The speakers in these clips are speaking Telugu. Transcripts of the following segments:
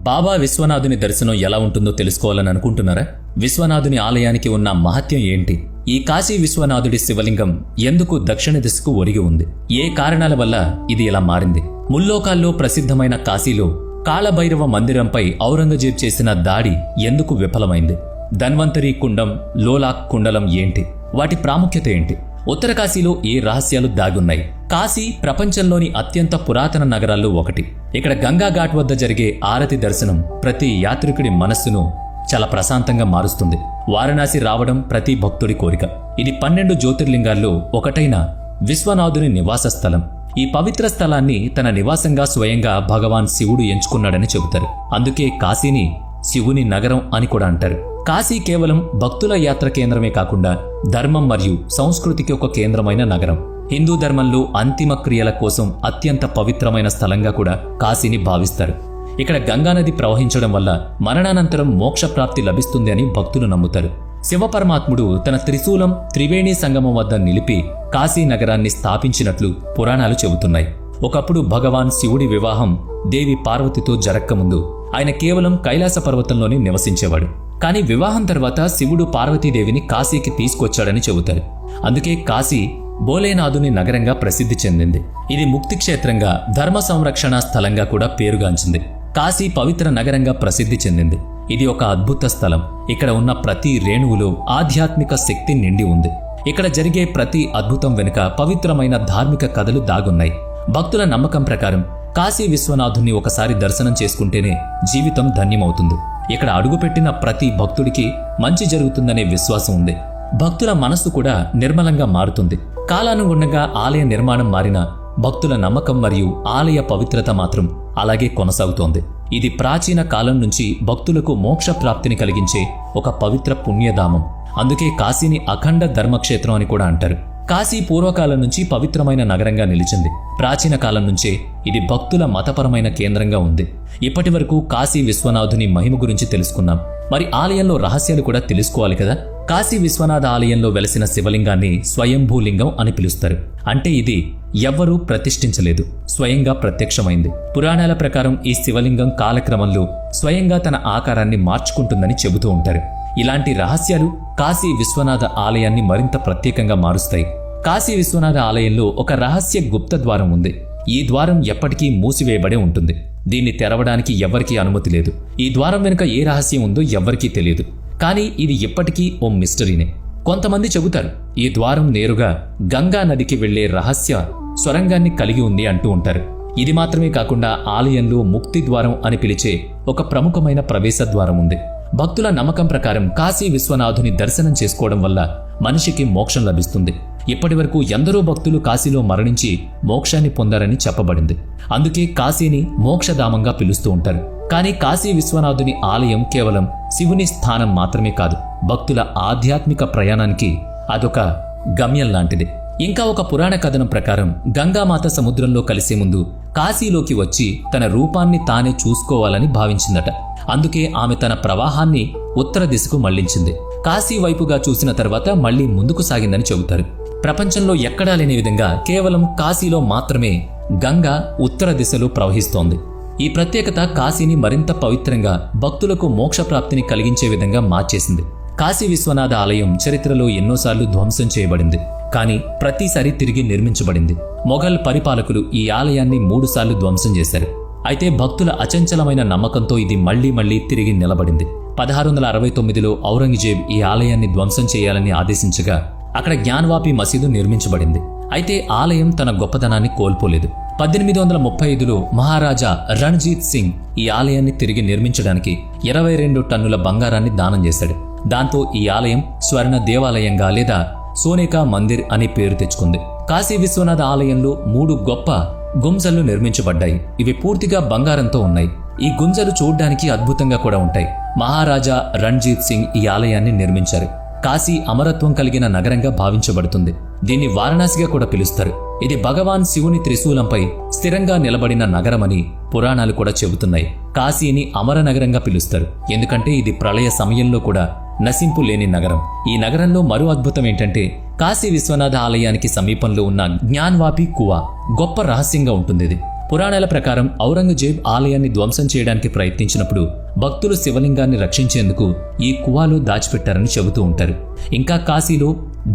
బాబా విశ్వనాథుని దర్శనం ఎలా ఉంటుందో తెలుసుకోవాలని అనుకుంటున్నారా? విశ్వనాథుని ఆలయానికి ఉన్న మహత్యం ఏంటి? ఈ కాశీ విశ్వనాథుడి శివలింగం ఎందుకు దక్షిణ దిశకు ఒరిగి ఉంది? ఏ కారణాల వల్ల ఇది ఇలా మారింది? ముల్లోకాల్లో ప్రసిద్ధమైన కాశీలో కాళభైరవ మందిరంపై ఔరంగజేబ్ చేసిన దాడి ఎందుకు విఫలమైంది? ధన్వంతరి కుండం, లోలాక్ కుండలం ఏంటి? వాటి ప్రాముఖ్యత ఏంటి? ఉత్తర కాశీలో ఏ రహస్యాలు దాగున్నాయి? కాశీ ప్రపంచంలోని అత్యంత పురాతన నగరాల్లో ఒకటి. ఇక్కడ గంగా ఘాట్ వద్ద జరిగే ఆరతి దర్శనం ప్రతి యాత్రికుడి మనస్సును చాలా ప్రశాంతంగా మారుస్తుంది. వారణాసి రావడం ప్రతి భక్తుడి కోరిక. ఇది 12 జ్యోతిర్లింగాల్లో ఒకటైన విశ్వనాథుని నివాస స్థలం. ఈ పవిత్ర స్థలాన్ని తన నివాసంగా స్వయంగా భగవాన్ శివుడు ఎంచుకున్నాడని చెబుతారు. అందుకే కాశీని శివుని నగరం అని కూడా అంటారు. కాశీ కేవలం భక్తుల యాత్ర కేంద్రమే కాకుండా ధర్మం మరియు సంస్కృతికి ఒక కేంద్రమైన నగరం. హిందూ ధర్మంలో అంతిమ క్రియల కోసం అత్యంత పవిత్రమైన స్థలంగా కూడా కాశీని భావిస్తారు. ఇక్కడ గంగానది ప్రవహించడం వల్ల మరణానంతరం మోక్షప్రాప్తి లభిస్తుంది అని భక్తులు నమ్ముతారు. శివపరమాత్ముడు తన త్రిశూలం త్రివేణి సంగమం వద్ద నిలిపి కాశీ నగరాన్ని స్థాపించినట్లు పురాణాలు చెబుతున్నాయి. ఒకప్పుడు భగవాన్ శివుడి వివాహం దేవి పార్వతితో జరక్కముందు ఆయన కేవలం కైలాస పర్వతంలోనే నివసించేవాడు. కానీ వివాహం తర్వాత శివుడు పార్వతీదేవిని కాశీకి తీసుకొచ్చాడని చెబుతారు. అందుకే కాశీ భోలేనాథుని నగరంగా ప్రసిద్ధి చెందింది. ఇది ముక్తి క్షేత్రంగా, ధర్మ సంరక్షణ స్థలంగా కూడా పేరుగాంచింది. కాశీ పవిత్ర నగరంగా ప్రసిద్ధి చెందింది. ఇది ఒక అద్భుత స్థలం. ఇక్కడ ఉన్న ప్రతి రేణువులో ఆధ్యాత్మిక శక్తి నిండి ఉంది. ఇక్కడ జరిగే ప్రతి అద్భుతం వెనుక పవిత్రమైన ధార్మిక కథలు దాగున్నాయి. భక్తుల నమ్మకం ప్రకారం కాశీ విశ్వనాథుని ఒకసారి దర్శనం చేసుకుంటేనే జీవితం ధన్యమవుతుంది. ఇక్కడ అడుగుపెట్టిన ప్రతి భక్తుడికి మంచి జరుగుతుందనే విశ్వాసం ఉంది. భక్తుల మనస్సు కూడా నిర్మలంగా మారుతుంది. కాలానుగుణంగా ఆలయ నిర్మాణం మారిన భక్తుల నమ్మకం మరియు ఆలయ పవిత్రత మాత్రం అలాగే కొనసాగుతోంది. ఇది ప్రాచీన కాలం నుంచి భక్తులకు మోక్ష ప్రాప్తిని కలిగించే ఒక పవిత్ర పుణ్యధామం. అందుకే కాశీని అఖండ ధర్మక్షేత్రం అని కూడా అంటారు. కాశీ పూర్వకాలం నుంచి పవిత్రమైన నగరంగా నిలిచింది. ప్రాచీన కాలం నుంచే ఇది భక్తుల మతపరమైన కేంద్రంగా ఉంది. ఇప్పటి వరకు కాశీ విశ్వనాథుని మహిమ గురించి తెలుసుకున్నాం. మరి ఆలయంలో రహస్యాలు కూడా తెలుసుకోవాలి కదా. కాశీ విశ్వనాథ ఆలయంలో వెలసిన శివలింగాన్ని స్వయంభూలింగం అని పిలుస్తారు. అంటే ఇది ఎవ్వరూ ప్రతిష్ఠించలేదు, స్వయంగా ప్రత్యక్షమైంది. పురాణాల ప్రకారం ఈ శివలింగం కాలక్రమంలో స్వయంగా తన ఆకారాన్ని మార్చుకుంటుందని చెబుతూ ఉంటారు. ఇలాంటి రహస్యాలు కాశీ విశ్వనాథ ఆలయాన్ని మరింత ప్రత్యేకంగా మారుస్తాయి. కాశీ విశ్వనాథ ఆలయంలో ఒక రహస్య గుప్త ద్వారం ఉంది. ఈ ద్వారం ఎప్పటికీ మూసివేయబడే ఉంటుంది. దీన్ని తెరవడానికి ఎవ్వరికీ అనుమతి లేదు. ఈ ద్వారం వెనుక ఏ రహస్యం ఉందో ఎవ్వరికీ తెలియదు. కానీ ఇది ఎప్పటికీ ఓ మిస్టరీనే. కొంతమంది చెబుతారు ఈ ద్వారం నేరుగా గంగా నదికి వెళ్లే రహస్య సొరంగాన్ని కలిగి ఉంది అంటూ ఉంటారు. ఇది మాత్రమే కాకుండా ఆలయంలో ముక్తి ద్వారం అని పిలిచే ఒక ప్రముఖమైన ప్రవేశ ద్వారం ఉంది. భక్తుల నమ్మకం ప్రకారం కాశీ విశ్వనాథుని దర్శనం చేసుకోవడం వల్ల మనిషికి మోక్షం లభిస్తుంది. ఇప్పటి వరకు ఎందరో భక్తులు కాశీలో మరణించి మోక్షాన్ని పొందారని చెప్పబడింది. అందుకే కాశీని మోక్షధామంగా పిలుస్తూ ఉంటారు. కానీ కాశీ విశ్వనాథుని ఆలయం కేవలం శివుని స్థానం మాత్రమే కాదు, భక్తుల ఆధ్యాత్మిక ప్రయాణానికి అదొక గమ్యం లాంటిది. ఇంకా ఒక పురాణ కథనం ప్రకారం గంగామాత సముద్రంలో కలిసే ముందు కాశీలోకి వచ్చి తన రూపాన్ని తానే చూసుకోవాలని భావించిందట. అందుకే ఆమె తన ప్రవాహాన్ని ఉత్తర దిశకు మళ్లించింది. కాశీ వైపుగా చూసిన తర్వాత మళ్లీ ముందుకు సాగిందని చెబుతారు. ప్రపంచంలో ఎక్కడా లేని విధంగా కేవలం కాశీలో మాత్రమే గంగా ఉత్తర దిశలో ప్రవహిస్తోంది. ఈ ప్రత్యేకత కాశీని మరింత పవిత్రంగా, భక్తులకు మోక్షప్రాప్తిని కలిగించే విధంగా మార్చేసింది. కాశీ విశ్వనాథ ఆలయం చరిత్రలో ఎన్నోసార్లు ధ్వంసం చేయబడింది, కానీ ప్రతిసారి తిరిగి నిర్మించబడింది. మొఘల్ పరిపాలకులు ఈ ఆలయాన్ని 3 సార్లు ధ్వంసం చేశారు. అయితే భక్తుల అచంచలమైన నమ్మకంతో ఇది మళ్లీ తిరిగి నిలబడింది. 1669లో ఔరంగజేబ్ ఈ ఆలయాన్ని ధ్వంసం చేయాలని ఆదేశించగా అక్కడ జ్ఞాన్వాపి మసీదు నిర్మించబడింది. అయితే ఆలయం తన గొప్పదనాన్ని కోల్పోలేదు. 1835లో మహారాజా రణ్జీత్ సింగ్ ఈ ఆలయాన్ని తిరిగి నిర్మించడానికి 22 టన్నుల బంగారాన్ని దానం చేశాడు. దాంతో ఈ ఆలయం స్వర్ణ దేవాలయంగా లేదా సోనేకా మందిర్ అని పేరు తెచ్చుకుంది. కాశీ విశ్వనాథ ఆలయంలో 3 గొప్ప గుంజలు నిర్మించబడ్డాయి. ఇవి పూర్తిగా బంగారంతో ఉన్నాయి. ఈ గుంజలు చూడ్డానికి అద్భుతంగా కూడా ఉంటాయి. మహారాజా రణ్జీత్ సింగ్ ఈ ఆలయాన్ని నిర్మించారు. కాశీ అమరత్వం కలిగిన నగరంగా భావించబడుతుంది. దీన్ని వారణాసిగా కూడా పిలుస్తారు. ఇది భగవాన్ శివుని త్రిశూలంపై స్థిరంగా నిలబడిన నగరమని పురాణాలు కూడా చెబుతున్నాయి. కాశీని అమర నగరంగా పిలుస్తారు, ఎందుకంటే ఇది ప్రళయ సమయంలో కూడా నశింపు లేని నగరం. ఈ నగరంలో మరో అద్భుతం ఏంటంటే కాశీ విశ్వనాథ ఆలయానికి సమీపంలో ఉన్న జ్ఞాన్వాపి కువా గొప్ప రహస్యంగా ఉంటుంది. పురాణాల ప్రకారం ఔరంగజేబ్ ఆలయాన్ని ధ్వంసం చేయడానికి ప్రయత్నించినప్పుడు భక్తులు శివలింగాన్ని రక్షించేందుకు ఈ కువాలో దాచిపెట్టారని చెబుతూ ఉంటారు. ఇంకా కాశీలో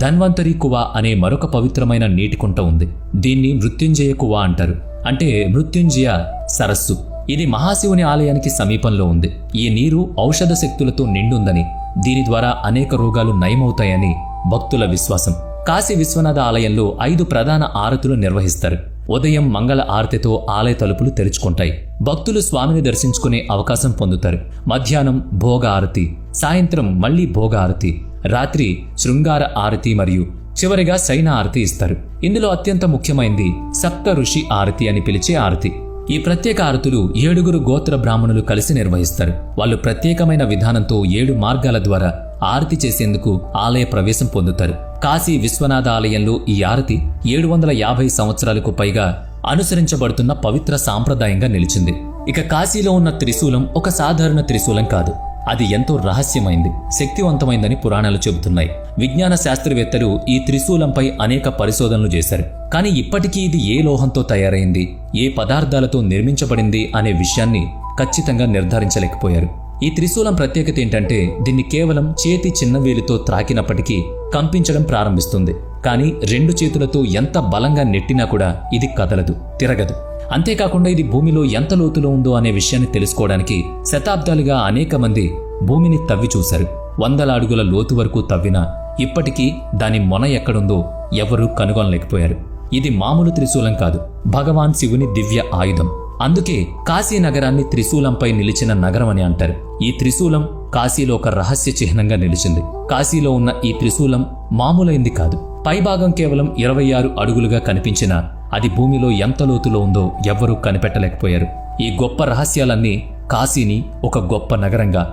ధన్వంతరి కువా అనే మరొక పవిత్రమైన నీటి కుంట ఉంది. దీన్ని మృత్యుంజయ కువా అంటారు, అంటే మృత్యుంజయ సరస్సు. ఇది మహాశివుని ఆలయానికి సమీపంలో ఉంది. ఈ నీరు ఔషధ శక్తులతో నిండుందని, దీని ద్వారా అనేక రోగాలు నయమవుతాయని భక్తుల విశ్వాసం. కాశీ విశ్వనాథ ఆలయంలో 5 ప్రధాన ఆరతులు నిర్వహిస్తారు. ఉదయం మంగళ ఆరతితో ఆలయ తలుపులు తెరుచుకుంటాయి. భక్తులు స్వామిని దర్శించుకునే అవకాశం పొందుతారు. మధ్యాహ్నం భోగ ఆరతి, సాయంత్రం మళ్లీ భోగ ఆరతి, రాత్రి శృంగార ఆరతి మరియు చివరిగా శయన ఆరతి ఇస్తారు. ఇందులో అత్యంత ముఖ్యమైనది సప్త ఋషి ఆరతి అని పిలిచే ఆరతి. ఈ ప్రత్యేక ఆరతులు 7 గోత్ర బ్రాహ్మణులు కలిసి నిర్వహిస్తారు. వాళ్ళు ప్రత్యేకమైన విధానంతో 7 మార్గాల ద్వారా ఆరతి చేసేందుకు ఆలయ ప్రవేశం పొందుతారు. కాశీ విశ్వనాథ ఆలయంలో ఈ ఆరతి 750 సంవత్సరాలకు పైగా అనుసరించబడుతున్న పవిత్ర సాంప్రదాయంగా నిలిచింది. ఇక కాశీలో ఉన్న త్రిశూలం ఒక సాధారణ త్రిశూలం కాదు. అది ఎంతో రహస్యమైంది, శక్తివంతమైందని పురాణాలు చెబుతున్నాయి. విజ్ఞాన శాస్త్రవేత్తలు ఈ త్రిశూలంపై అనేక పరిశోధనలు చేశారు. కానీ ఇప్పటికీ ఇది ఏ లోహంతో తయారైంది, ఏ పదార్థాలతో నిర్మించబడింది అనే విషయాన్ని ఖచ్చితంగా నిర్ధారించలేకపోయారు. ఈ త్రిశూలం ప్రత్యేకత ఏంటంటే దీన్ని కేవలం చేతి చిన్నవేలితో త్రాకినప్పటికీ కంపించడం ప్రారంభిస్తుంది. కానీ 2 చేతులతో ఎంత బలంగా నెట్టినా కూడా ఇది కదలదు, తిరగదు. అంతేకాకుండా ఇది భూమిలో ఎంత లోతులో ఉందో అనే విషయాన్ని తెలుసుకోవడానికి శతాబ్దాలుగా అనేక మంది భూమిని తవ్వి చూశారు. 100 అడుగుల లోతు వరకు తవ్వినా ఇప్పటికీ దాని మొన ఎక్కడుందో ఎవరూ కనుగొనలేకపోయారు. ఇది మామూలు త్రిశూలం కాదు, భగవాన్ శివుని దివ్య ఆయుధం. అందుకే కాశీ నగరాన్ని త్రిశూలంపై నిలిచిన నగరం అని అంటారు. ఈ త్రిశూలం కాశీలో ఒక రహస్య చిహ్నంగా నిలిచింది. కాశీలో ఉన్న ఈ త్రిశూలం మామూలైంది కాదు. పైభాగం కేవలం 26 అడుగులుగా కనిపించినా అది భూమిలో ఎంత లోతులో ఉందో ఎవ్వరూ కనిపెట్టలేకపోయారు. ఈ గొప్ప రహస్యాలన్నీ కాశీని ఒక గొప్ప నగరంగా